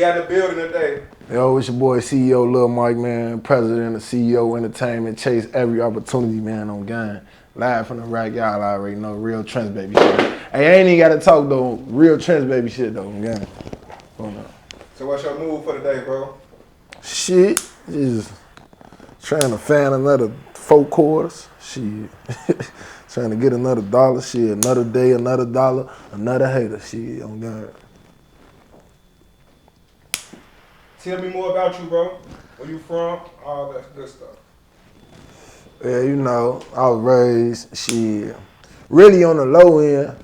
got in the building today? Yo, it's your boy CEO Lil Mic, man, president of CEO Entertainment. Chase every opportunity, man, on game. Live from the rack, y'all already know, real Trends baby shit. Hey, I ain't even gotta talk though, real Trends baby shit though, on game. So what's your move for today, bro? Shit, just trying to fan another 4 quarters. Shit, trying to get another dollar. Shit, another day, another dollar, another hater. Shit, on game. Tell me more about you, bro. Where you from? All that good stuff. Yeah, you know, I was raised, shit, really on the low end.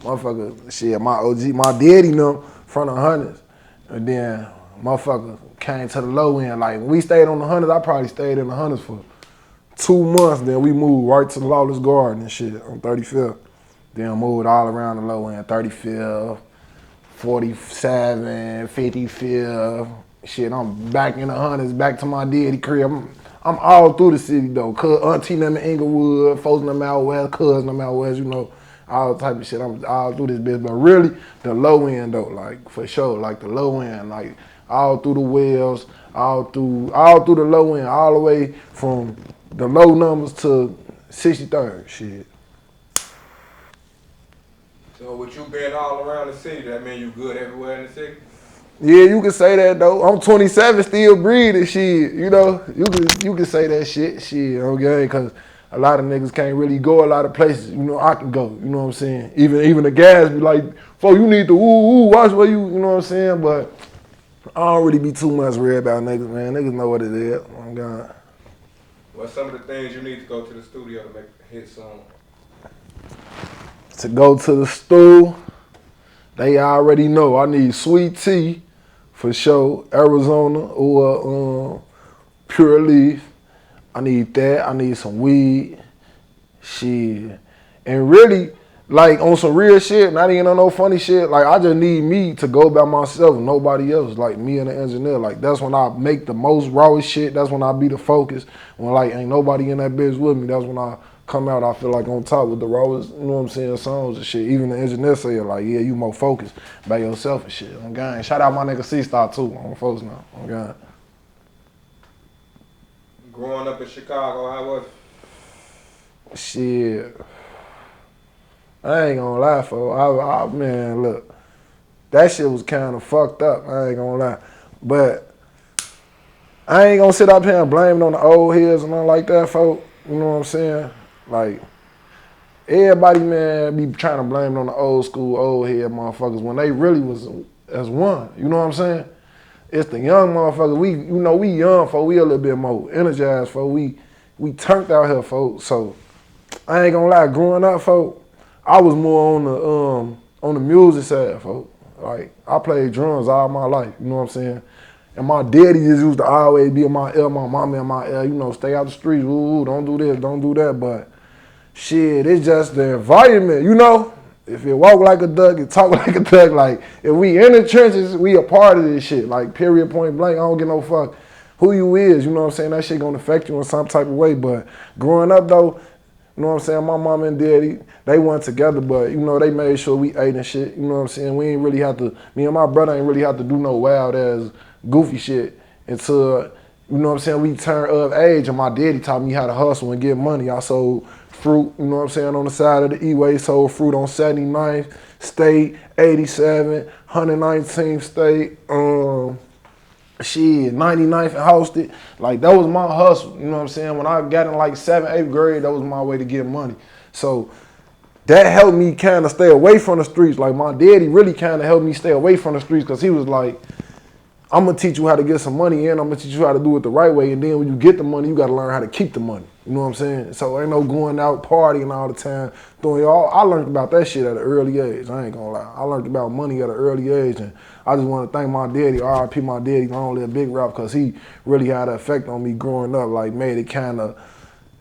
Motherfucker, shit, my OG, my daddy them from the hundreds. And then motherfucker came to the low end. Like when we stayed on the hundreds, I probably stayed in the hundreds for 2 months. Then we moved right to the Lawless Garden and shit on 35th. Then moved all around the low end, 35th, 47, 55th. Shit, I'm back in the hundreds, back to my daddy crib. I'm all through the city though. Auntie them in Inglewood, folks them out west, cousins them out west, you know, all type of shit. I'm all through this bitch. But really, the low end though, like for sure, like the low end, like all through the wells, all through the low end, all the way from the low numbers to 63rd, shit. So with you being all around the city, that mean you good everywhere in the city? Yeah, you can say that though. I'm 27, still breathing, shit. You know, you can say that shit, okay? Cause a lot of niggas can't really go a lot of places. You know, I can go. You know what I'm saying? Even the guys be like, "Fo, you need to watch where you." You know what I'm saying? But I don't really be too much worried about niggas, man. Niggas know what it is. Oh God. What's some of the things you need to go to the studio to make a hit song? To go to the stool, they already know. I need sweet tea, for sure. Arizona or Pure Leaf. I need that. I need some weed. Shit. And really, like on some real shit, not even on no funny shit, like I just need me to go by myself, nobody else, like me and the engineer. Like that's when I make the most rawest shit. That's when I be the focus. When like ain't nobody in that bitch with me, that's when I come out, I feel like on top with the rawest, you know what I'm saying, songs and shit. Even the engineer say it like, yeah, you more focused by yourself and shit. On gang. Shout out my nigga C-Star too, on folks now. On gang. Growing up in Chicago, how was it? Shit. I ain't gonna lie, folks. Man, look, that shit was kind of fucked up. I ain't gonna lie, but I ain't gonna sit up here and blame it on the old heads and nothing like that, folks. You know what I'm saying? Like everybody, man, be trying to blame it on the old school, old head motherfuckers when they really was as one. You know what I'm saying? It's the young motherfuckers. We young, folks. We a little bit more energized, folks. We turned out here, folks. So I ain't gonna lie, growing up, folks, I was more on the music side, folks. Like I played drums all my life, you know what I'm saying? And my daddy just used to always be in my ear, my mama in my ear, you know, stay out the streets, ooh, don't do this, don't do that. But shit, it's just the environment, you know? If you walk like a duck, you talk like a duck. Like if we in the trenches, we a part of this shit. Like period, point blank, I don't give no fuck who you is, you know what I'm saying? That shit gonna affect you in some type of way. But growing up though, you know what I'm saying? My mom and daddy, they weren't together, but, you know, they made sure we ate and shit. You know what I'm saying? We ain't really have to, me and my brother ain't really have to do no wild ass goofy shit until, you know what I'm saying, we turned of age and my daddy taught me how to hustle and get money. I sold fruit, you know what I'm saying, on the side of the E-way, sold fruit on 79th State, 87, 119th State, shit, 99th and hosted. Like that was my hustle, you know what I'm saying? When I got in like 7th, 8th grade, that was my way to get money. So that helped me kind of stay away from the streets. Like my daddy really kind of helped me stay away from the streets because he was like, I'm gonna teach you how to get some money in, I'm gonna teach you how to do it the right way, and then when you get the money, you gotta learn how to keep the money. You know what I'm saying? So ain't no going out partying all the time, doing all. I learned about that shit at an early age. I ain't gonna lie. I learned about money at an early age, and I just want to thank my daddy, R.I.P. my daddy, long live Big Rap, because he really had an effect on me growing up. Like made it kind of,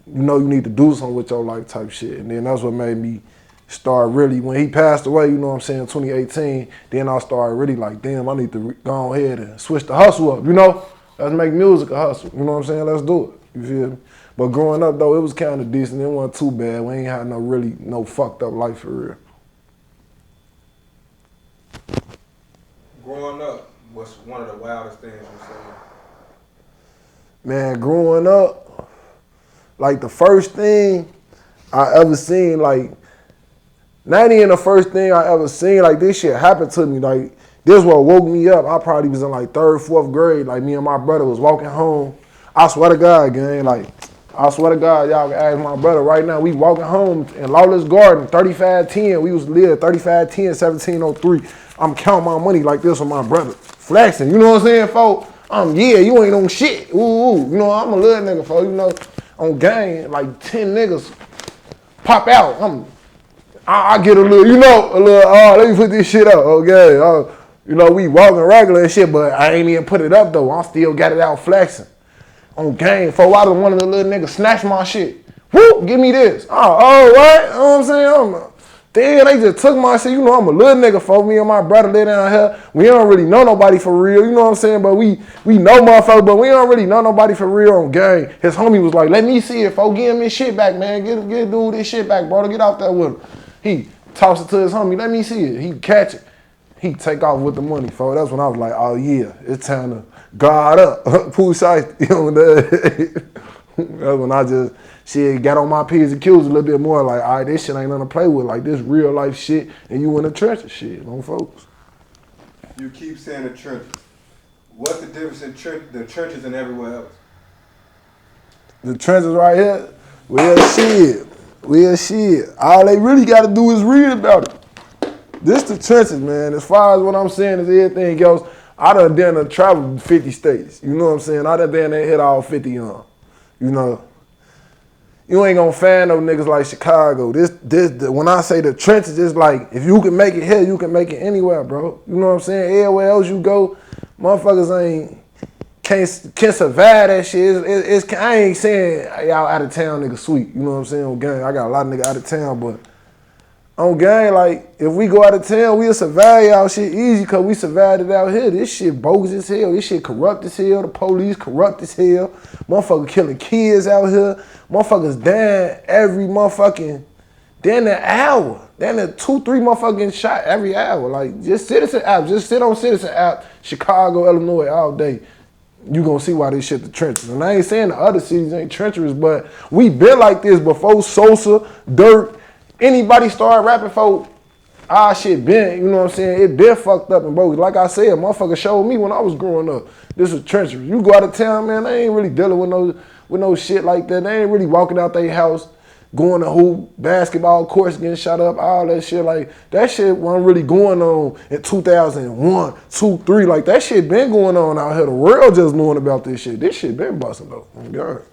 you know, you need to do something with your life type shit, and then that's what made me start really, when he passed away, you know what I'm saying, 2018, then I started really like, damn, I need to go ahead and switch the hustle up, you know? Let's make music a hustle, you know what I'm saying? Let's do it, you feel me? But growing up though, it was kind of decent, it wasn't too bad. We ain't had no fucked up life for real. Growing up, what's one of the wildest things you seen? Man, growing up, like the first thing I ever seen, like not even the first thing I ever seen, like this shit happened to me. Like this what woke me up. I probably was in like third, fourth grade. Like me and my brother was walking home. I swear to God, gang, like I swear to God, y'all can ask my brother right now. We walking home in Lawless Garden, 3510. We was live 3510, 1703. I'm counting my money like this with my brother. Flexing, you know what I'm saying, folks? Yeah, you ain't on shit. Ooh, you know, I'm a little nigga, folks. You know, on gang, like 10 niggas pop out. I get a little, let me put this shit up, okay? You know, we walking regular and shit, but I ain't even put it up, though. I still got it out flexing. On game, for a while, one of the little niggas snatched my shit. Whoop, give me this. Oh, what? You know what I'm saying? Damn, they just took my shit. You know, I'm a little nigga, for me and my brother live down here. We don't really know nobody for real, you know what I'm saying? But we know motherfuckers, but we don't really know nobody for real on game. His homie was like, let me see it, folks. Give him his shit back, man. Get dude his shit back, brother. Get out there with him. He toss it to his homie, let me see it. He catch it. He take off with the money, folks. That's when I was like, oh yeah, it's time to guard up. Pooh shiesty, you know that. That's when I just got on my P's and Q's a little bit more. Like, all right, this shit ain't nothing to play with. Like this real life shit, and you in the trenches, shit, you know, folks. You keep saying the trenches. What's the difference in the trenches and everywhere else? The trenches right here, well shit. All they really got to do is read about it. This the trenches, man. As far as what I'm saying is everything else, I done traveled 50 states. You know what I'm saying? I done hit all 50 on. You know, you ain't gonna find no niggas like Chicago. When I say the trenches, it's like if you can make it here, you can make it anywhere, bro. You know what I'm saying? Everywhere else you go, motherfuckers can't survive that shit. I ain't saying y'all out of town niggas sweet. You know what I'm saying? On gang, I got a lot of niggas out of town, but on gang, like, if we go out of town, we'll survive y'all shit easy because we survived it out here. This shit bogus as hell. This shit corrupt as hell. The police corrupt as hell. Motherfuckers killing kids out here. Motherfuckers dying every motherfucking, damn an hour. Damn 2-3 motherfucking shot every hour. Like, just Citizen app. Just sit on Citizen app, Chicago, Illinois, all day. You gonna see why this shit the trenches. And I ain't saying the other cities ain't treacherous, but we been like this before Sosa, Dirt, anybody start rapping for our shit been, you know what I'm saying? It been fucked up and bogus. Like I said, motherfucker showed me when I was growing up. This was treacherous. You go out of town, man, they ain't really dealing with no shit like that. They ain't really walking out their house, going to hoop, basketball courts, getting shot up, all that shit. Like, that shit wasn't really going on in 2001, 2, 3. Like, that shit been going on out here. The world just knowing about this shit. This shit been busting though. Oh, God.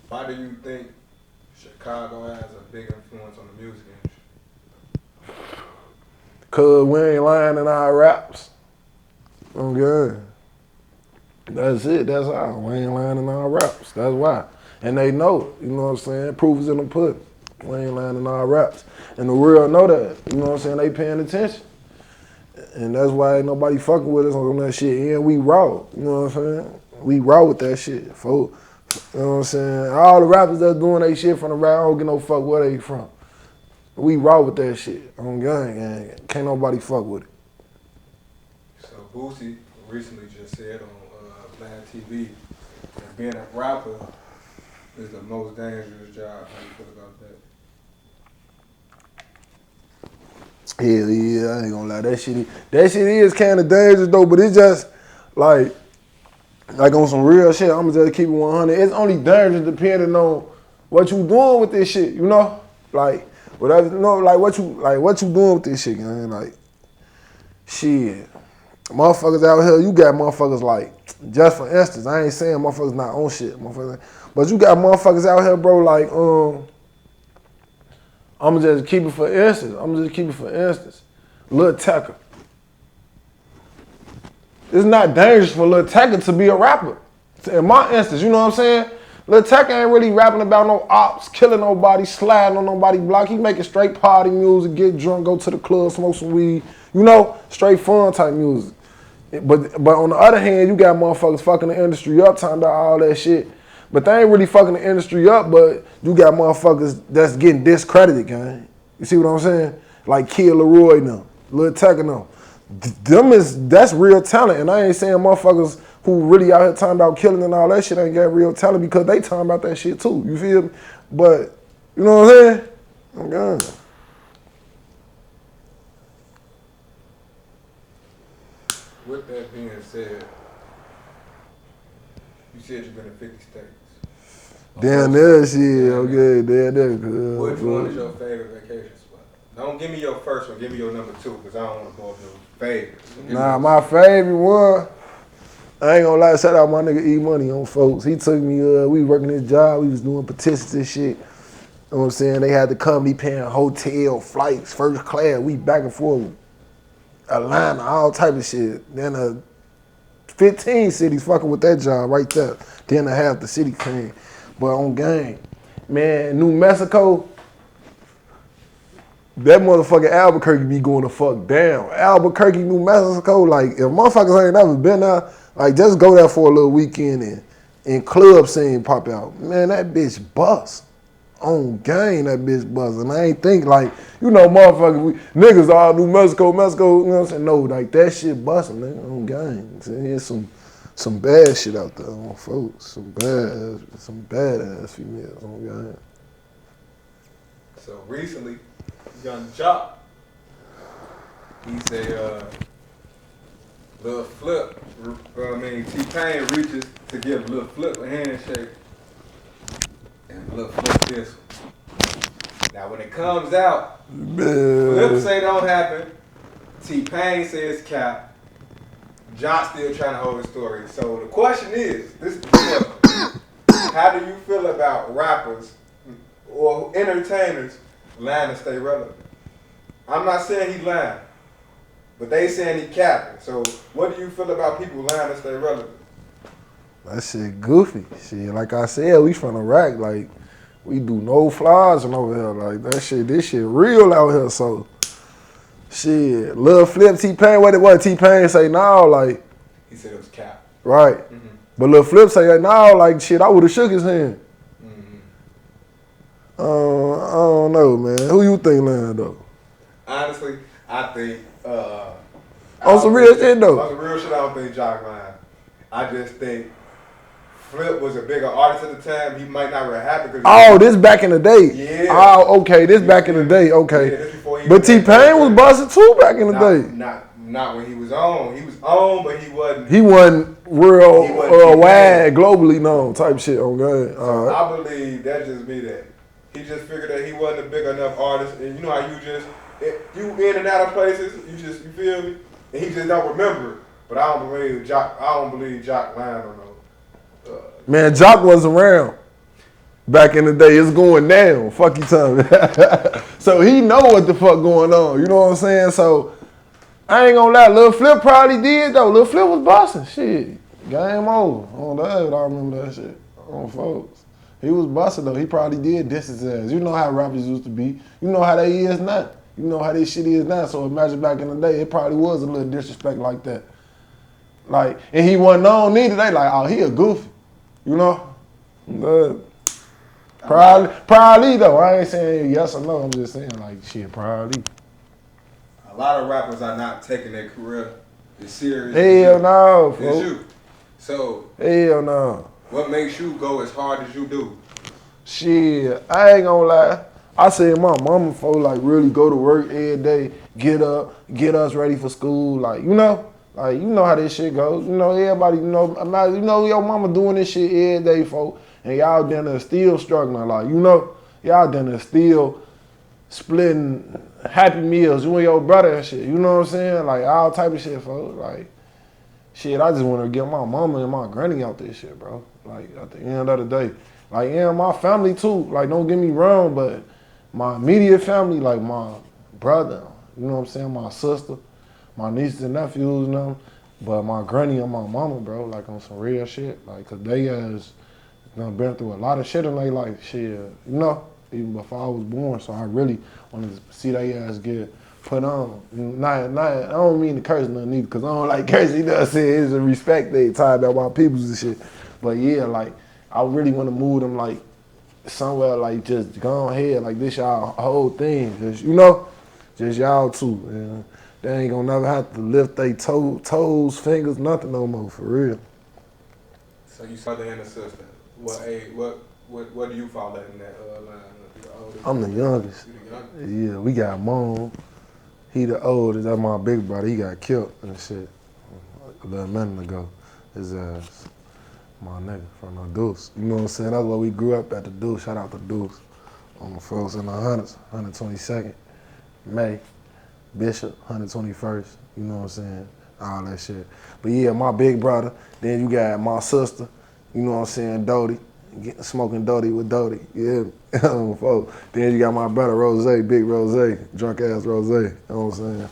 Why do you think Chicago has a big influence on the music industry? Cause we ain't lying in our raps. Oh, God. That's it. That's how. We ain't lying in our raps. That's why. And they know it. You know what I'm saying? Proof is in the pudding. We ain't lying in our raps. And the world know that. You know what I'm saying? They paying attention. And that's why ain't nobody fucking with us on that shit. And we raw. You know what I'm saying? We raw with that shit, folks. You know what I'm saying? All the rappers that's doing that shit from the rap, I don't give no fuck where they from. We raw with that shit. On gang. Can't nobody fuck with it. So Boosie recently just said on Live TV that being a rapper is the most dangerous job. How you feel about that? Hell yeah, I ain't gonna lie. That shit is kind of dangerous though, but it's just like on some real shit. I'm gonna just keep it 100. It's only dangerous depending on what you doing with this shit, you know? Like whatever, you know, like what you doing with this shit, man. Like shit, motherfuckers out here, you got motherfuckers like, just for instance, I ain't saying motherfuckers not on shit, motherfuckers, but you got motherfuckers out here, bro. Like I'm just keep it for instance. Lil Tecca. It's not dangerous for Lil Tecca to be a rapper. In my instance, you know what I'm saying? Lil Tecca ain't really rapping about no ops, killing nobody, sliding on nobody's block. He making straight party music, get drunk, go to the club, smoke some weed. You know, straight fun type music. But on the other hand, you got motherfuckers fucking the industry up, talking about all that shit. But they ain't really fucking the industry up, but you got motherfuckers that's getting discredited, gang. You see what I'm saying? Like Kid Leroy now, Lil Tecca now. That's real talent, and I ain't saying motherfuckers who really out here talking about killing and all that shit ain't got real talent because they talking about that shit too. You feel me? But you know what I'm saying? I'm gone. With that being said, you said you've been in 50 states. Damn that shit, okay, damn that. Which one is your favorite vacation spot? Don't give me your first one, give me your number 2, because I don't want to go up your favorite. Nah, my favorite one, I ain't gonna lie, shout out my nigga E-Money on folks. He took me, we was working his job, we was doing petitions and shit. You know what I'm saying? They had the company paying hotel, flights, first class, we back and forth. Atlanta, all type of shit. Then 15 cities fucking with that job right there. Then I have the city came. But on game, man, New Mexico, that motherfucking Albuquerque be going the fuck down. Albuquerque, New Mexico, like if motherfuckers ain't never been there, like just go there for a little weekend and club scene pop out. Man, that bitch bust. On game, that bitch bust. And I ain't think like, you know, motherfuckers, niggas all New Mexico, you know what I'm saying? No, like that shit busting, nigga, on game. So here's some bad shit out there on folks. Some badass females on game. So recently, Young Jock, he said, Lil Flip, T-Pain reaches to give Lil Flip a handshake. And Lil Flip this one. Now when it comes out, Flip say don't happen. T-Pain says cap. Jock still trying to hold the story. So the question is, this is the question. How do you feel about rappers or entertainers lying to stay relevant? I'm not saying he lying, but they saying he capping. So what do you feel about people lying to stay relevant? That shit goofy. Shit, like I said, we from Iraq. Like, we do no flies and over here. Like, this shit real out here. So, shit, Lil Flip, T-Pain, what T-Pain say now? Like, he said it was cap. Right. Mm-hmm. But Lil Flip say now, like, shit, I would have shook his hand. Mm-hmm. I don't know, man. Who you think lying, though? Honestly, I think... on some real shit, though. On some real shit, I don't think Jock lying. I just think Flip was a bigger artist at the time. He might not really happen. Oh, this back in the day. Yeah. Oh, okay. This back in the day. Okay. Yeah, this before he but T-Pain was busting too back in the day. Not when he was on. He was on, but he wasn't. He wasn't real wide, globally known type shit. On God. So right. I believe that's just me. That he just figured that he wasn't a big enough artist, and you know how you in and out of places. You feel me? And he just don't remember. But I don't believe Jock lying on no. Man, Jock was around back in the day. It's going down. Fuck you, Tommy. So he know what the fuck going on. You know what I'm saying? So I ain't gonna lie. Lil Flip probably did though. Lil Flip was busting. Shit, game over. On that, I remember that shit. On folks, he was busting though. He probably did diss his ass. You know how rappers used to be. You know how they is now. You know how this shit is now. So imagine back in the day, it probably was a little disrespect like that. Like, and he wasn't known neither. They like, oh, he a goofy. You know? Probably though. I ain't saying yes or no. I'm just saying like shit, probably. A lot of rappers are not taking their career as serious. Hell no, folks. As you. So hell no. What makes you go as hard as you do? Shit, I ain't gonna lie. I said my mama for like really go to work every day, get up, get us ready for school, like you know. Like, you know how this shit goes. You know, everybody, your mama doing this shit every day, folks. And y'all down there still struggling. Like, you know, y'all down there still splitting Happy Meals, you and your brother and shit. You know what I'm saying? Like, all type of shit, folks. Like, shit, I just want to get my mama and my granny out this shit, bro. Like, at the end of the day. Like, yeah, my family, too. Like, don't get me wrong, but my immediate family, like my brother, you know what I'm saying, my sister, my nieces and nephews and them, but my granny and my mama, bro, like on some real shit. Like, cause they been through a lot of shit in their life, shit, you know, even before I was born. So I really wanted to see their ass get put on. I don't mean to curse nothing either, cause I don't like cursing, you know what I'm saying? It's a respect they tied up my peoples and shit. But yeah, like, I really want to move them like somewhere, like just go ahead, like this y'all whole thing, cause you know, just y'all too, man. They ain't gonna never have to lift their toes, fingers, nothing no more, for real. So you saw the inner sister. What do you fall in that line? I'm the youngest. You the youngest? Yeah, we got mom. He the oldest. That's my big brother. He got killed and shit a little minute ago. His ass, my nigga from the Deuce. You know what I'm saying? That's where we grew up at the Deuce. Shout out to Deuce. On the folks in the hundreds, 122nd, May, Bishop, 121st. You know what I'm saying? All that shit. But yeah, my big brother. Then you got my sister. You know what I'm saying? Doty. Smoking Doty with Doty. Yeah. Folks. Then you got my brother Rose, big Rose, drunk ass Rose. You know what I'm saying?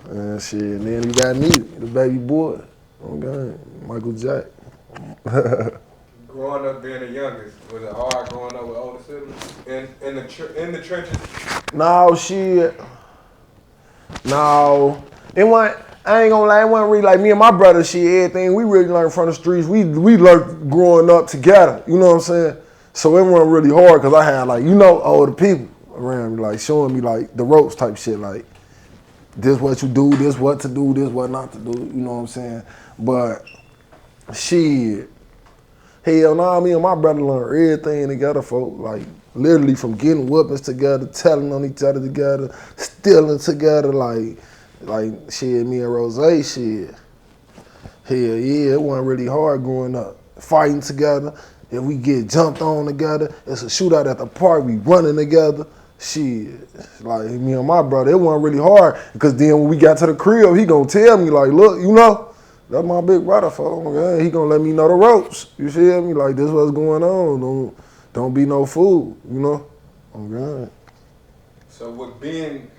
And shit. And then you got me, the baby boy. Okay. Michael Jack. Growing up being the youngest, was it hard growing up with older siblings? In the trenches? No, shit. No. It wasn't, I ain't gonna lie, it wasn't really like me and my brother, shit, everything we really learned from the streets. We learned growing up together, you know what I'm saying? So it wasn't really hard because I had like, you know, older people around me, like showing me like the ropes type shit, like this what you do, this what to do, this what not to do, you know what I'm saying? But shit, hell nah, me and my brother learned everything together, folks. Like literally from getting whoopings together, telling on each other together, stealing together, like shit, me and Rose, shit. Hell yeah, it wasn't really hard growing up. Fighting together. If we get jumped on together, it's a shootout at the park, we running together. Shit, like me and my brother, it wasn't really hard. Because then when we got to the crib, he gonna tell me like, look, you know, that's my big brother, folks. Okay? He gonna let me know the ropes. You feel me? Like this what's going on. Don't be no fool, you know? Okay. So with being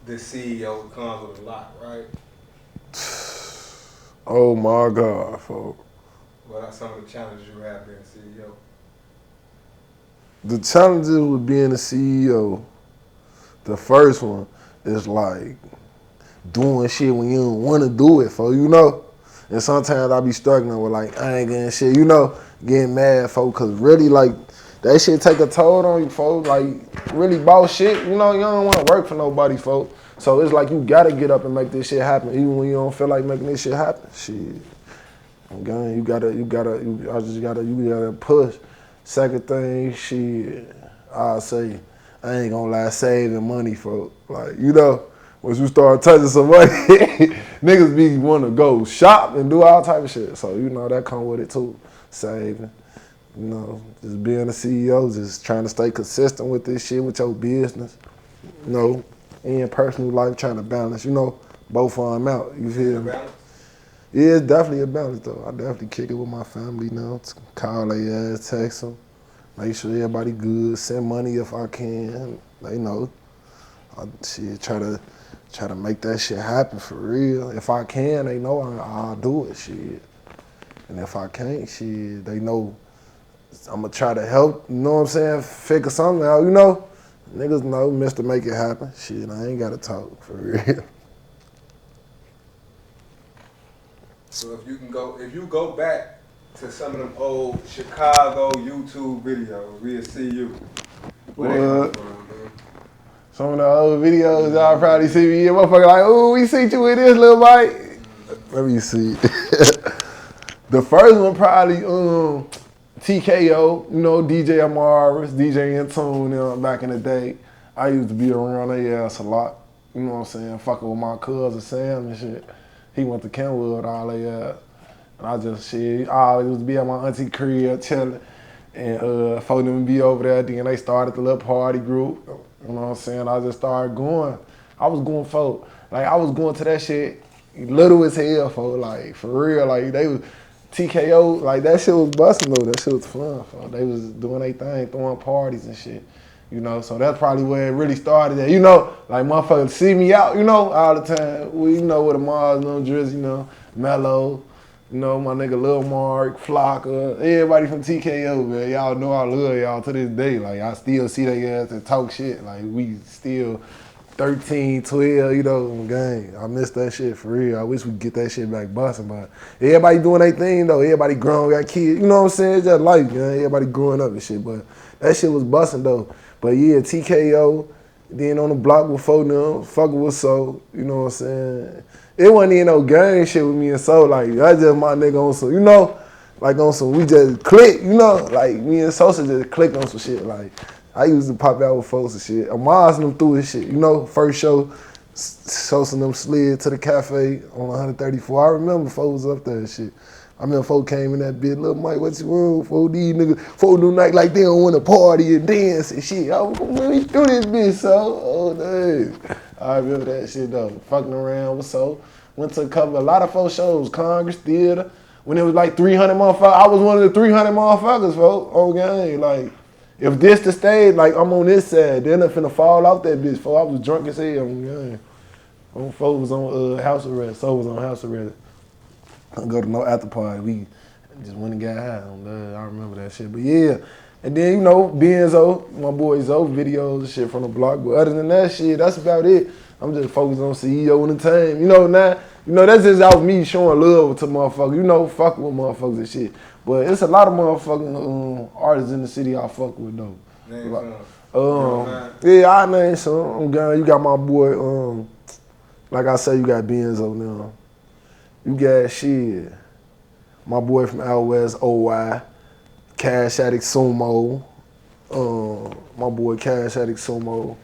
the CEO comes with a lot, right? Oh my God, folks. What are some of the challenges you have being CEO? The challenges with being a CEO, the first one is like doing shit when you don't want to do it, folks, you know? And sometimes I be struggling with like anger and shit, you know, getting mad, folks, because really like that shit take a toll on you, folks. Like really boss shit, you know, you don't want to work for nobody, folks. So it's like you gotta get up and make this shit happen, even when you don't feel like making this shit happen. Shit. Okay, you gotta push. Second thing, shit, I'll say, I ain't gonna lie, saving money, folks. Like, you know, once you start touching some money, niggas be wanna go shop and do all type of shit. So, you know, that come with it too, saving. You know, just being a CEO, just trying to stay consistent with this shit, with your business. You know, and personal life, trying to balance, you know, both of them out. You feel me? Yeah, it's definitely a balance, though. I definitely kick it with my family now. Call their ass, text them, make sure everybody good, send money if I can. They know. Shit, try to make that shit happen for real. If I can, they know I'll do it, shit. And if I can't, shit, they know I'm gonna try to help, you know what I'm saying, figure something out, you know? Niggas know, Mr. Make It Happen. Shit, I ain't gotta talk, for real. So if you go back to some of them old Chicago YouTube videos, we'll see you. What? Some of the old videos, y'all probably see me, motherfucker like, ooh, we see you with this, Lil Mic. Let me see. The first one probably, TKO, you know, DJ Amaris, DJ Intune, you know, back in the day. I used to be around their ass a lot. You know what I'm saying? Fucking with my cousin Sam and shit. He went to Kenwood, all their ass. And I just, shit, I always used to be at my auntie crib chilling. And for them to be over there, then they started the little party group. You know what I'm saying? I just started going. I was going to that shit little as hell, like, for real. Like, they was, TKO, like, that shit was busting though. That shit was fun, folks. They was doing their thing, throwing parties and shit. You know, so that's probably where it really started at. You know, like, motherfuckers see me out, you know, all the time. We, you know, with the Mars, you know, Drizzy, you know, Mello, you know, my nigga Lil Mark, Flocka, everybody from TKO, man. Y'all know I love y'all to this day. Like, I still see their ass and talk shit. Like, we still 13, 12, you know, gang. I miss that shit for real. I wish we could get that shit back busting, but everybody doing their thing, though. Everybody grown, got kids. You know what I'm saying? It's just life, man. Everybody growing up and shit, but that shit was busting, though. But yeah, TKO, Then on the block with four them, fucking with Soul, you know what I'm saying? It wasn't even no gang shit with me and Soul, like, that's just my nigga on some, you know? Like on some, we just click, you know? Like, me and Sosa just click on some shit, like, I used to pop out with folks and shit. Amaz and them through his shit, you know? First show, Sosa and them slid to the cafe on 134. I remember folks was up there and shit. I remember folks came in that bitch, Lil Mic, what you want? Folks these niggas, folks do night like they don't want to party and dance and shit. Oh, when we through this bitch, so, oh, damn. I remember that shit though, fucking around with Soul. Went to a lot of folks shows, Congress Theater. When it was like 300 motherfuckers, I was one of the 300 motherfuckers, folks, on game. Like, if this the stage, like, I'm on this side, then I'm finna fall off that bitch, folks. I was drunk as hell on game. Folks was on house arrest, Soul was on house arrest. Couldn't go to no after party. We just went and got high on that. I remember that shit. But yeah. And then, you know, Benzo, my boy Zo, videos and shit from the block. But other than that shit, that's about it. I'm just focused on CEO Entertainment. You know, now, you know, that's just out me showing love to motherfuckers. You know, fucking with motherfuckers and shit. But it's a lot of motherfucking artists in the city I fuck with, though. Yeah, I name some. You got my boy, like I say, you got Benzo now. You got shit. My boy from out west, OY, Cash Addict Sumo. My boy Cash Addict Sumo.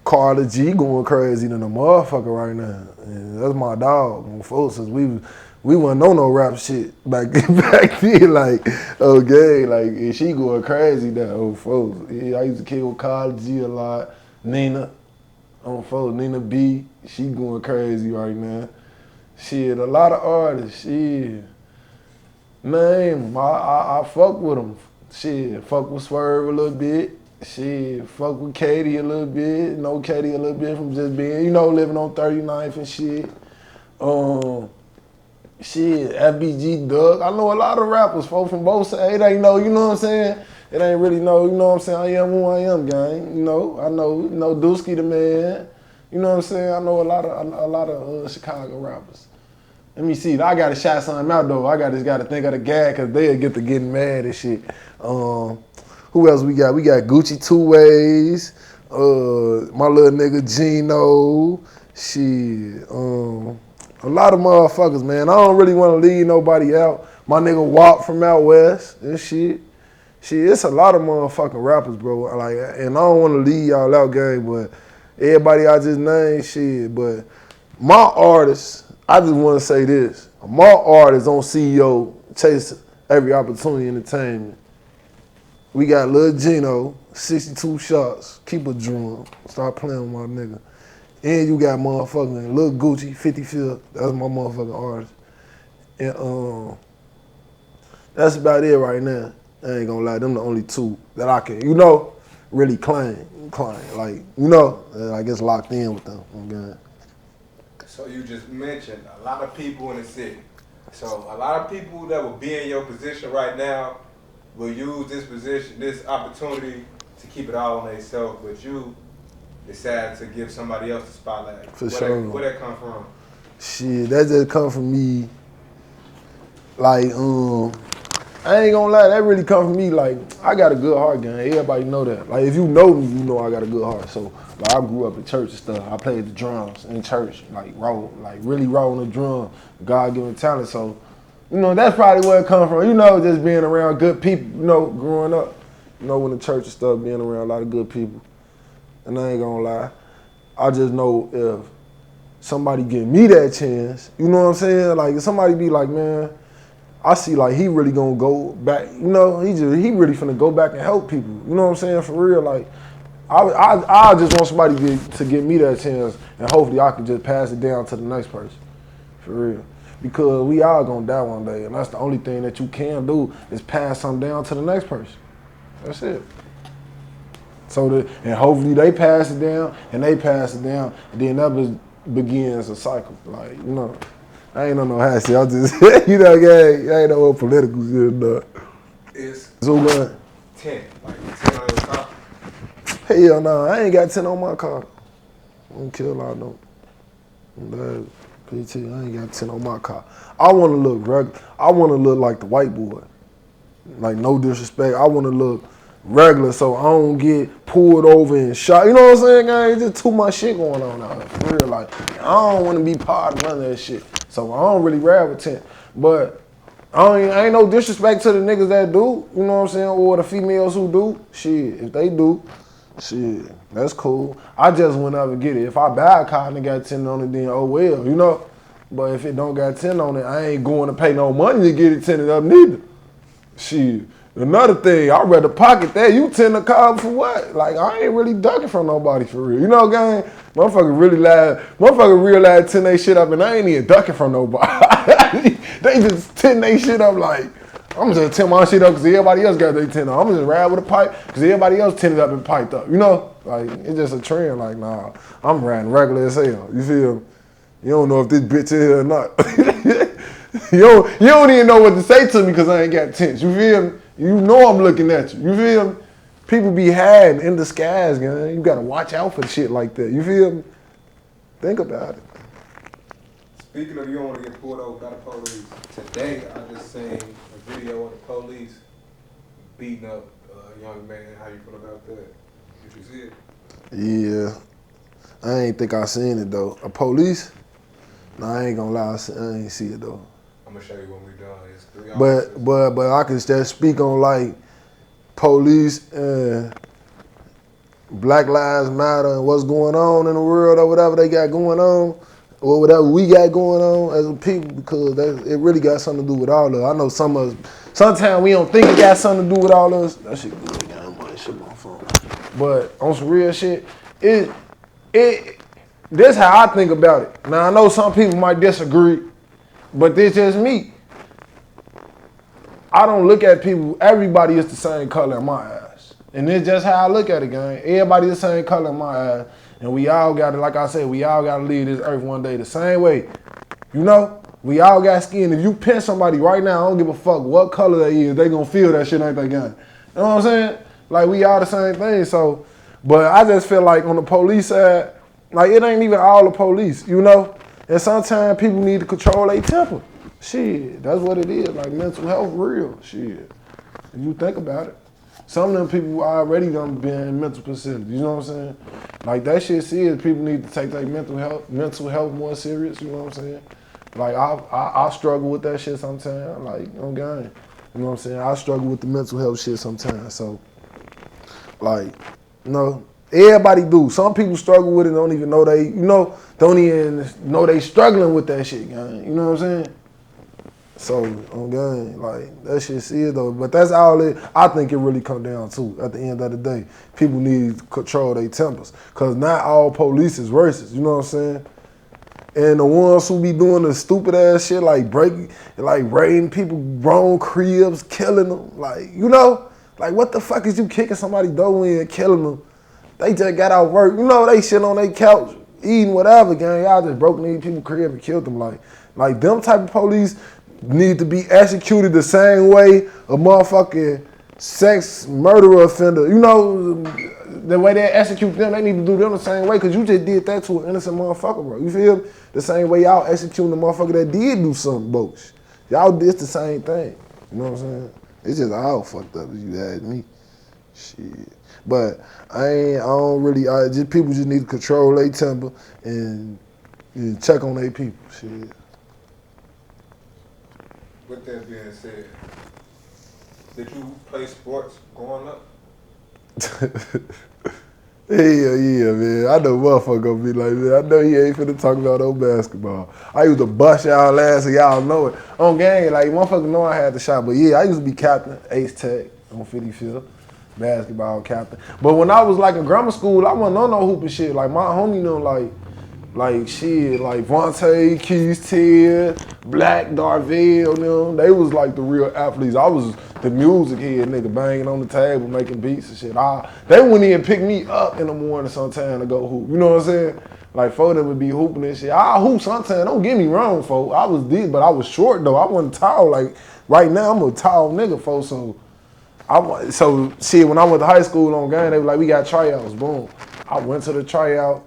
Carla G going crazy than a motherfucker right now. And that's my dog. Folks, since we wasn't on no rap shit back then. Like, okay, like she going crazy now. Oh, folks. Yeah, I used to kill with Carla G a lot. Nina, folks, Nina B, she going crazy right now. Shit, a lot of artists, shit. Name, I fuck with them. Shit, fuck with Swerve a little bit. Shit, fuck with Katie a little bit. Know Katie a little bit from just being, you know, living on 39th and shit. Shit, FBG Doug. I know a lot of rappers, folks from both sides. It ain't no, you know what I'm saying? It ain't really no, you know what I'm saying? I am who I am, gang. You know, I know Dusky the man. You know what I'm saying? I know a lot of Chicago rappers. Let me see. I gotta shout something out though. I just gotta think of the gag because they'll get to getting mad and shit. Who else we got? We got Gucci Two Ways. My little nigga Gino. Shit. A lot of motherfuckers, man. I don't really want to leave nobody out. My nigga Wop from out west and shit. Shit, it's a lot of motherfucking rappers, bro. Like, and I don't want to leave y'all out, gang, but everybody I just named, shit. But my artists, I just want to say this. My artists on CEO chase every opportunity entertainment. We got Lil Gino, 62 shots, keep a drum, start playing with my nigga. And you got motherfucking Lil Gucci, 55th, that's my motherfucking artist. And that's about it right now. I ain't gonna lie, them the only two that I can, you know, really claim. Like, you know, I guess locked in with them. Okay. So you just mentioned a lot of people in the city. So a lot of people that will be in your position right now will use this position, this opportunity to keep it all on themselves, but you decided to give somebody else the spotlight. For sure. Where that come from? Shit, that just come from me. Like, I ain't gonna lie, that really come from me. Like, I got a good heart, gang. Everybody know that. Like, if you know me, you know I got a good heart. So, like, I grew up in church and stuff. I played the drums in church, like really raw on the drum, God-given talent. So, you know, that's probably where it come from. You know, just being around good people, you know, growing up. You know, when the church and stuff, being around a lot of good people. And I ain't gonna lie, I just know if somebody give me that chance, you know what I'm saying? Like, if somebody be like, man, I see like he really gonna go back, you know, he really finna go back and help people. You know what I'm saying? For real, like, I just want somebody to give me that chance and hopefully I can just pass it down to the next person. For real. Because we all gonna die one day and that's the only thing that you can do is pass something down to the next person. That's it. So and hopefully they pass it down and they pass it down and then that begins a cycle. Like, you know. I ain't no high shit. I just, you know, gang, I ain't no more political shit, no. It's so what? 10, like 10 on your car. Hell no, I ain't got 10 on my car. I don't kill all them. PT, I ain't got 10 on my car. I want to look regular. I want to look like the white boy. Like, no disrespect. I want to look regular so I don't get pulled over and shot. You know what I'm saying, gang? It's just too much shit going on out here, for real. Like, I don't want to be part of none of that shit. So I don't really rap with tent. But I ain't no disrespect to the niggas that do, you know what I'm saying, or the females who do. Shit, if they do, shit, that's cool. I just wouldn't ever get it. If I buy a car and it got 10 on it, then oh well, you know? But if it don't got 10 on it, I ain't going to pay no money to get it tinted up neither. Shit. Another thing, I'd rather pocket that. You tend the car for what? Like, I ain't really ducking from nobody for real. You know, gang? Motherfucker really lied. Motherfucker real lied, tend they shit up, and I ain't even ducking from nobody. They just tend they shit up like, I'm just tend my shit up because everybody else got their tend up. I'm just ride with a pipe because everybody else tended up and piped up. You know? Like, it's just a trend. Like, nah, I'm riding regular as hell. You feel me? You don't know if this bitch is here or not. You don't even know what to say to me because I ain't got tents. You feel me? You know I'm looking at you. You feel me? People be hiding in disguise, man. You gotta watch out for shit like that. You feel me? Think about it. Speaking of you don't want to get pulled over by the police, today I just seen a video of the police beating up a young man. How you feel about that? Did you see it? Yeah. I ain't think I seen it though. A police? No, I ain't gonna lie, I ain't see it though. I'm gonna show you when we done. It's 3 hours. But I can just speak on like police and Black Lives Matter and what's going on in the world or whatever they got going on or whatever we got going on as a people because it really got something to do with all of us. I know sometimes we don't think it got something to do with all of us. That shit good, man. My shit on my phone. But on some real shit, this how I think about it. Now I know some people might disagree, but this just me. I don't look at people, everybody is the same color in my eyes. And it's just how I look at it, gang. Everybody the same color in my eyes. And we all gotta, like I said, we all gotta leave this earth one day the same way. You know? We all got skin. If you pinch somebody right now, I don't give a fuck what color they is, they gonna feel that shit ain't they gang. You know what I'm saying? Like we all the same thing, so. But I just feel like on the police side, like it ain't even all the police, you know? And sometimes people need to control their temper. Shit, that's what it is. Like mental health real. Shit. If you think about it. Some of them people already done been in mental facilities, you know what I'm saying? Like that shit serious. People need to take their mental health more serious, you know what I'm saying? Like I struggle with that shit sometimes, like on game. You know what I'm saying? I struggle with the mental health shit sometimes. So like, you know, everybody do. Some people struggle with it, don't even know don't even know they struggling with that shit, gang. You know what I'm saying? So, on game, like, that shit serious though. But that's all I think it really come down to at the end of the day. People need to control their tempers. Because not all police is racist, you know what I'm saying? And the ones who be doing the stupid ass shit, like raiding people, grown cribs, killing them, like, you know? Like, what the fuck is you kicking somebody's door in and killing them? They just got out work, you know, they shit on their couch, eating whatever, gang. Y'all just broke into people's crib and killed them. Like them type of police need to be executed the same way a motherfucking sex murderer offender. You know, the way they execute them, they need to do them the same way because you just did that to an innocent motherfucker, bro. You feel me? The same way y'all executing the motherfucker that did do something bogus. Y'all did the same thing. You know what I'm saying? It's just all fucked up as you had me. Shit. But people just need to control their temper and check on their people. Shit. With that being said, did you play sports growing up? Hell yeah, man. I know motherfucker gonna be like, man, I know he ain't finna talk about no basketball. I used to bust y'all ass and y'all know it. On game, like motherfucker know I had the shot. But yeah, I used to be captain, ace tech on 55th. Basketball captain. But when I was like in grammar school, I wasn't on no hooping shit. Like my homie know like shit, like Vontae, Keys, Ted, Black, Darvell, them, they was like the real athletes. I was the music head nigga banging on the table, making beats and shit. They wouldn't even pick me up in the morning sometime to go hoop. You know what I'm saying? Like, folk that would be hooping and shit. I hoop sometime, don't get me wrong, folk. I was deep, but I was short though. I wasn't tall. Like, right now, I'm a tall nigga, folk, so shit, when I went to high school on game, they were like, we got tryouts, boom. I went to the tryout.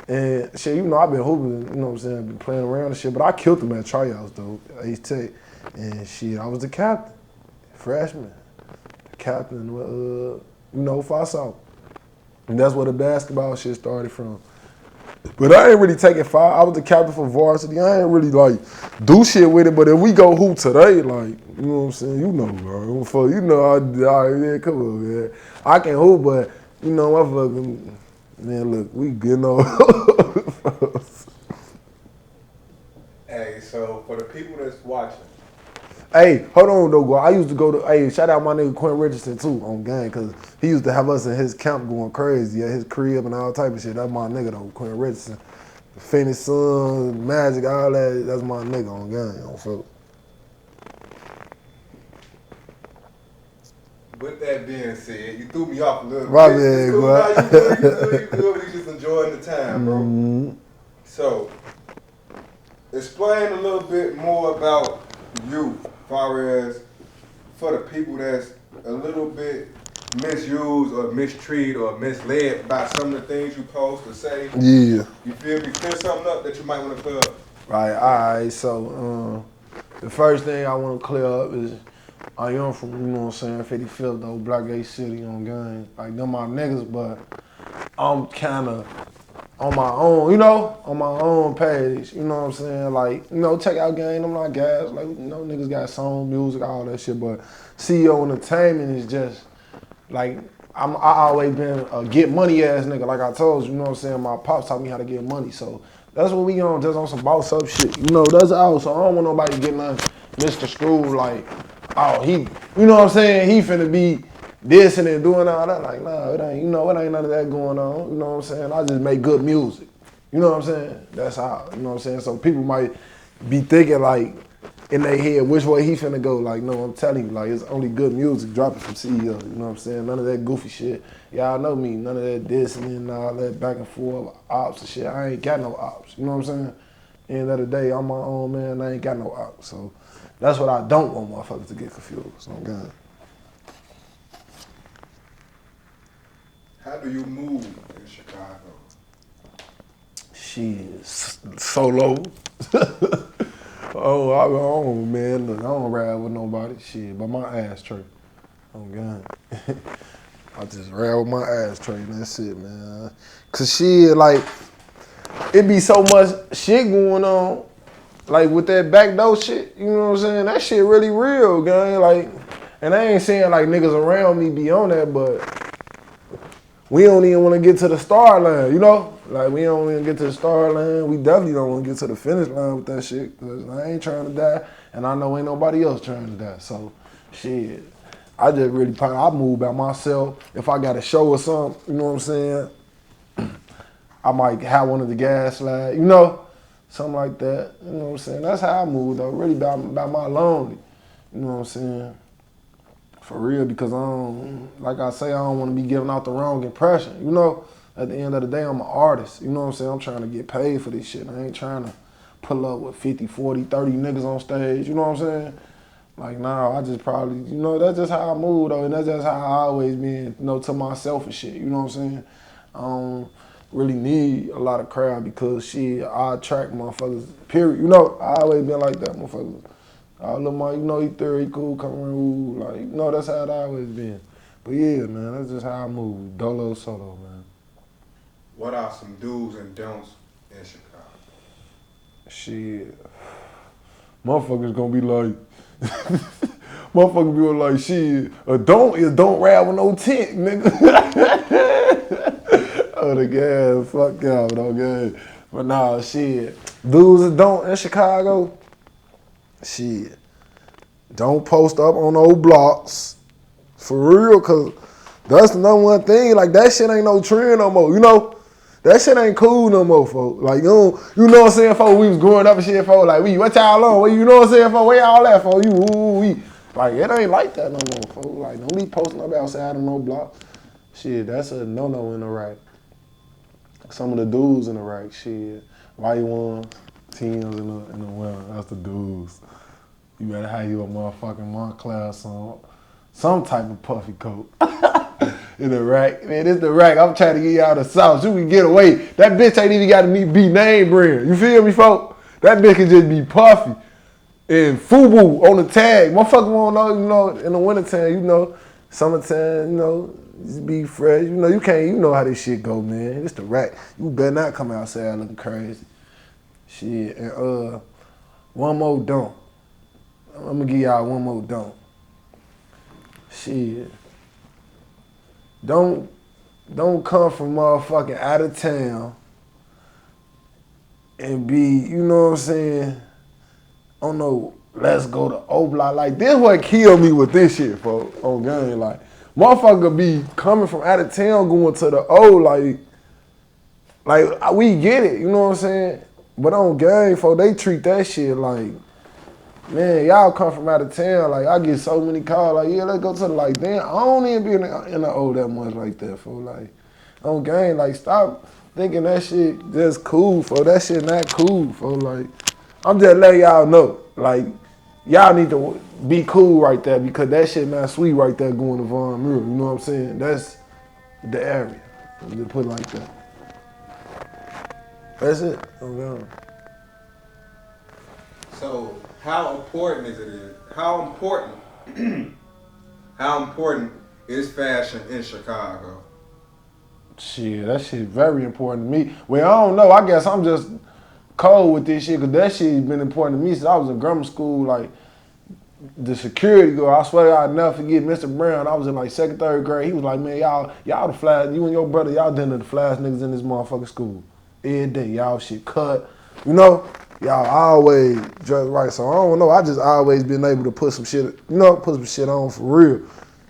And shit, you know, I've been hooping, you know what I'm saying, been playing around and shit, but I killed them at tryouts though, Ace Tech. And shit, I was the captain, freshman. Captain, You know, far south. And that's where the basketball shit started from. But I ain't really taking fire. I was the captain for varsity. I ain't really like do shit with it. But if we go hoop today, like, you know what I'm saying? You know, bro. You know, yeah, come on, man. I can hoop, but you know, motherfucking, man, look, we getting on. Hey, so for the people that's watching, Hey, hold on though, girl. I used to go to, hey, shout out my nigga Quinn Richardson too on gang, cause he used to have us in his camp going crazy at his crib and all type of shit. That's my nigga though, Quinn Richardson. Phoenix Suns, Magic, all that, that's my nigga on gang, on folk. with that being said, you threw me off a little My bit. bad, It's cool, boy. now you good. We just enjoying the time, bro. Mm-hmm. So, explain a little bit more about you, as far as for the people that's a little bit misused or mistreated or misled by some of the things you post or say. Yeah. You feel me? Clear something up that you might want to clear up. Right, all right, so the first thing I want to clear up is I am from, you know what I'm saying, 55th though, Blackgate City on gang. Like, them my niggas, but I'm kind of on my own, you know, on my own page, you know what I'm saying? Like, you know, check out gang, I'm not gas, like, you know, niggas got song, music, all that shit, but CEO Entertainment is just, like, I always been a get money ass nigga, like I told you, you know what I'm saying? My pops taught me how to get money, so that's what we on, just on some boss up shit, you know, that's all, so I don't want nobody getting Mr. Screw, like, oh, he, you know what I'm saying? He finna be this and then doing all that. Like, nah, it ain't, you know, it ain't none of that going on. You know what I'm saying? I just make good music. You know what I'm saying? That's how, you know what I'm saying? So people might be thinking like in their head, which way he finna go. Like, no, I'm telling you, like, it's only good music dropping from CEO. You know what I'm saying? None of that goofy shit. Y'all know me. None of that dissing and all that back and forth, ops and shit. I ain't got no ops. You know what I'm saying? End of the day, I'm my own man. I ain't got no ops. So that's what I don't want motherfuckers to get confused. Oh, God. How do you move in Chicago? Shit, solo. Oh, I don't, man. Look, I don't ride with nobody. Shit, but my ashtray. Oh, God. I just ride with my ashtray, and that's it, man. Cause shit, like, it be so much shit going on. Like, with that backdoor shit, you know what I'm saying? That shit really real, gang. Like, and I ain't saying, like, niggas around me be on that, but we don't even want to get to the start line, you know? Like, we don't even get to the start line. We definitely don't want to get to the finish line with that shit, because I ain't trying to die, and I know ain't nobody else trying to die. So, shit, I just really, I move by myself. If I got a show or something, you know what I'm saying? I might have one of the gas slides, you know? Something like that, you know what I'm saying? That's how I move, though, really by my lonely, you know what I'm saying? For real, because I don't, like I say, I don't want to be giving out the wrong impression. You know, at the end of the day, I'm an artist. You know what I'm saying? I'm trying to get paid for this shit. I ain't trying to pull up with 50, 40, 30 niggas on stage. You know what I'm saying? Like, nah, I just probably, you know, that's just how I move, though. And that's just how I always been, you know, to myself and shit. You know what I'm saying? I don't really need a lot of crowd because, shit, I attract motherfuckers, period. You know, I always been like that, motherfuckers. Lil Mic, you know, he third, he cool, come around, like, you know, that's how it always been. But yeah, man, that's just how I move, dolo solo, man. What are some do's and don'ts in Chicago? Shit, motherfuckers gonna be like, motherfuckers be like, shit, a don't is don't ride with no tent, nigga. Oh, the gas, fuck y'all, but okay. But nah, shit, do's and don't in Chicago. Shit, don't post up on old blocks, for real, cause that's the number one thing. Like, that shit ain't no trend no more, you know? That shit ain't cool no more, folks. Like, you know what I'm saying, folks? We was growing up and shit, folks. Like, what y'all on? Well, you know what I'm saying, folks? Where y'all at, folks? We. Like, it ain't like that no more, folks. Like, don't be posting up outside on no blocks. Shit, that's a no-no in the right. Some of the dudes in the right, shit. White ones, teens in the well, that's the dudes. You better have you a motherfucking Montclair on, some type of puffy coat. In the rack. Man, it's the rack. I'm trying to get y'all the sauce. You can get away. That bitch ain't even got to be name brand. You feel me, folk? That bitch can just be puffy. And FUBU on the tag. Motherfucker won't know, you know, in the wintertime, you know, summertime, you know, Just be fresh. You know, you can't, you know how this shit go, man. It's the rack. You better not come outside looking crazy. Shit, and one more don't. I'm gonna give y'all one more don't. Shit. Don't come from motherfucking out of town and be, you know what I'm saying? I don't know, let's go to O Block. Like, this what killed me with this shit, folks, on game. Like, motherfucker be coming from out of town going to the O, like we get it, you know what I'm saying? But on game, folks, they treat that shit like, man, y'all come from out of town. Like, I get so many calls, like, yeah, let's go to the, like, damn, I don't even be in the O that much like that, folks. Like, on game, like, stop thinking that shit just cool, folks. That shit not cool, folks. Like, I'm just letting y'all know, like, y'all need to be cool right there because that shit not sweet right there going to Von Muir. You know what I'm saying? That's the area. Just put it like that. That's it. I'm gone. So how important is it? How important is fashion in Chicago? Shit, that shit very important to me. Well, I don't know. I guess I'm just cold with this shit because that shit been important to me since I was in grammar school. Like, the security guard, I swear I'll never forget Mr. Brown. I was in like second, third grade. He was like, man, y'all the flash, you and your brother, y'all done the flash niggas in this motherfucking school. Every day, y'all shit cut. You know, y'all always dress right. So I don't know. I just always been able to put some shit, put some shit on for real.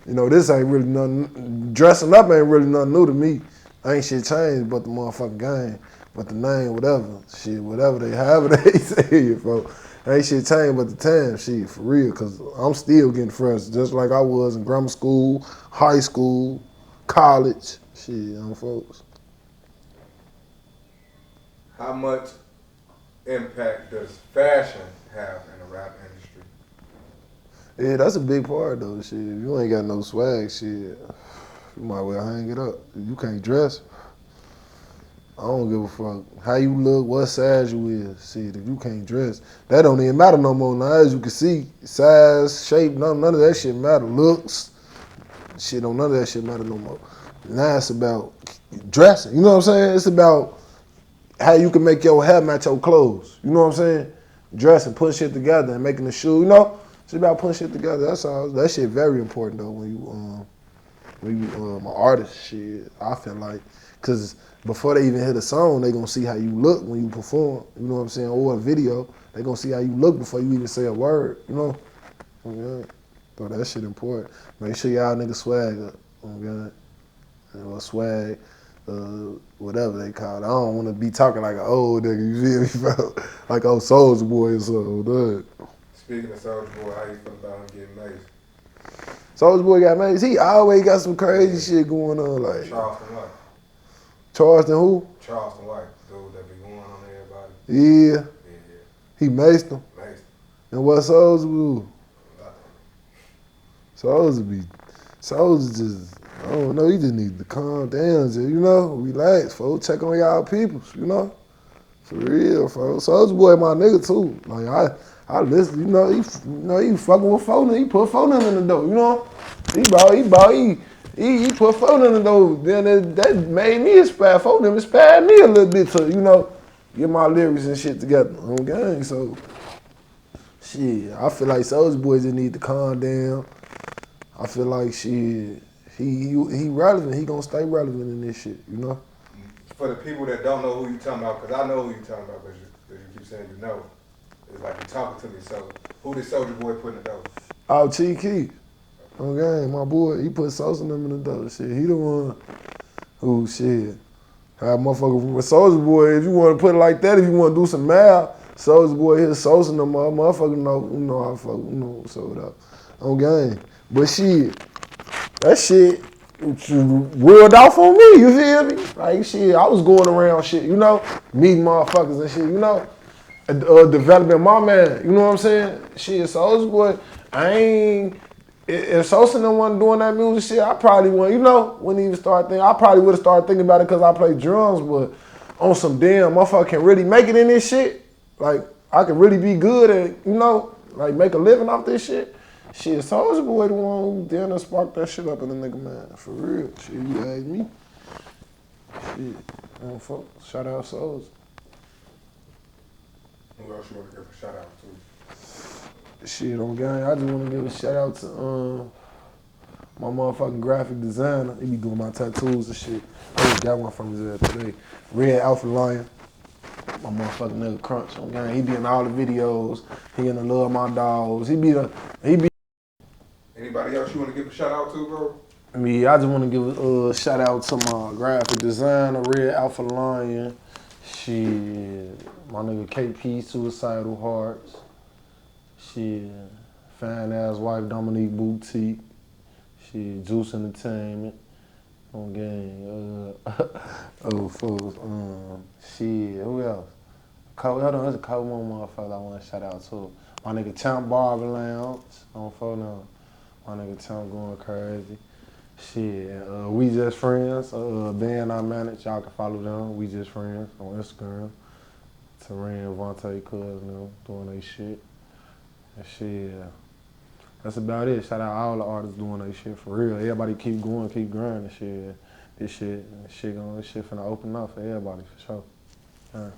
You know, this ain't really nothing, dressing up ain't really nothing new to me. Ain't shit changed but the motherfucking game. But the name, whatever. Shit, whatever they have, they say it, folks. Ain't shit changed but the time, shit, for real. Cause I'm still getting fresh, just like I was in grammar school, high school, college. Shit, young folks. How much impact does fashion have in the rap industry? Yeah, that's a big part though, shit. If you ain't got no swag, shit, you might well hang it up. If you can't dress, I don't give a fuck how you look, what size you is. Shit, if you can't dress, that don't even matter no more. Now, as you can see, size, shape, none of that shit matter. Looks, shit, none of that shit matter no more. Now it's about dressing. You know what I'm saying? It's about how you can make your hair match your clothes. You know what I'm saying? Dressing, putting shit together and making the shoe. You know, it's about putting shit together. That's all. That shit very important though when you an artist. Shit, I feel like, cause before they even hit a song, they gonna see how you look when you perform. You know what I'm saying? Or a video, they gonna see how you look before you even say a word. You know? Oh, God. So that shit important. Make sure y'all niggas swag up. Oh God. Or swag. Whatever they call it. I don't want to be talking like an old nigga, you feel me, bro? Like old Soulja Boy or something, dude. Speaking of Soulja Boy, how you feel about him getting maced? Soulja Boy got maced. He always got some crazy shit going on, like Charleston White. Charleston who? Charleston White, dude that be going on everybody. Yeah. Yeah. He maced him. Maced him. And what Soulja do? Nothing. Soulja just, I don't know, he just need to calm down, just, relax, folks. Check on y'all peoples, For real, folks. Soulja Boy my nigga too. Like I listen, he fucking with phone, he put phone in the door, He put phone in the door. Then that made me inspire. Phone him inspired me a little bit to, get my lyrics and shit together on gang. So shit, I feel like Soulja Boy just need to calm down. I feel like shit, he relevant. He gonna stay relevant in this shit, For the people that don't know who you talking about, because I know who you talking about, because you keep saying you know. It's like you talking to me. So who did Soulja Boy put in the door? Oh, T-Key. Okay, my boy, he put Sosa in them in the door. Shit, he the one who, shit, had motherfucker with Soulja Boy. If you want to put it like that, if you want to do some math, Soulja Boy hit Sosa in them motherfucker know how fuck, so it up. On game. But shit, that shit reeled off on me, you feel me? Like shit, I was going around shit, meeting motherfuckers and shit, developing my man, you know what I'm saying? Shit, Soulja Boy, if Sosa didn't want doing that music shit, I probably wouldn't even start thinking. I probably would have started thinking about it because I play drums, but on some damn motherfucker can really make it in this shit. Like, I can really be good at, like make a living off this shit. Shit, Soulja Boy the one who damn near sparked that shit up in the nigga, man. For real. Shit, you ask me. Shit. Fuck. Shout out Soulja. Who else you want to give a shout out to? Shit, on gang, I just want to give a shout out to my motherfucking graphic designer. He be doing my tattoos and shit. I just got one from his ass today. Red Alpha Lion. My motherfucking nigga Crunch on gang. He be in all the videos. He in the Love My Dogs. He be. Anybody else you want to give a shout out to, bro? I just want to give a shout out to my graphic designer, Red Alpha Lion. Shit, my nigga KP, Suicidal Hearts. Shit, fine ass wife Dominique Boutique. Shit, Juice Entertainment. On game. Oh, fools. Shit, who else? There's a couple more motherfuckers I want to shout out to. My nigga Champ Barber Lounge. On phone now. My nigga Champ going crazy. Shit, We Just Friends. Band I manage. Y'all can follow them. We Just Friends on Instagram. Terrain, Vontae, Cuz, doing they shit. And shit, that's about it. Shout out all the artists doing their shit for real. Everybody keep going, keep grinding. Shit, this shit finna open up for everybody for sure.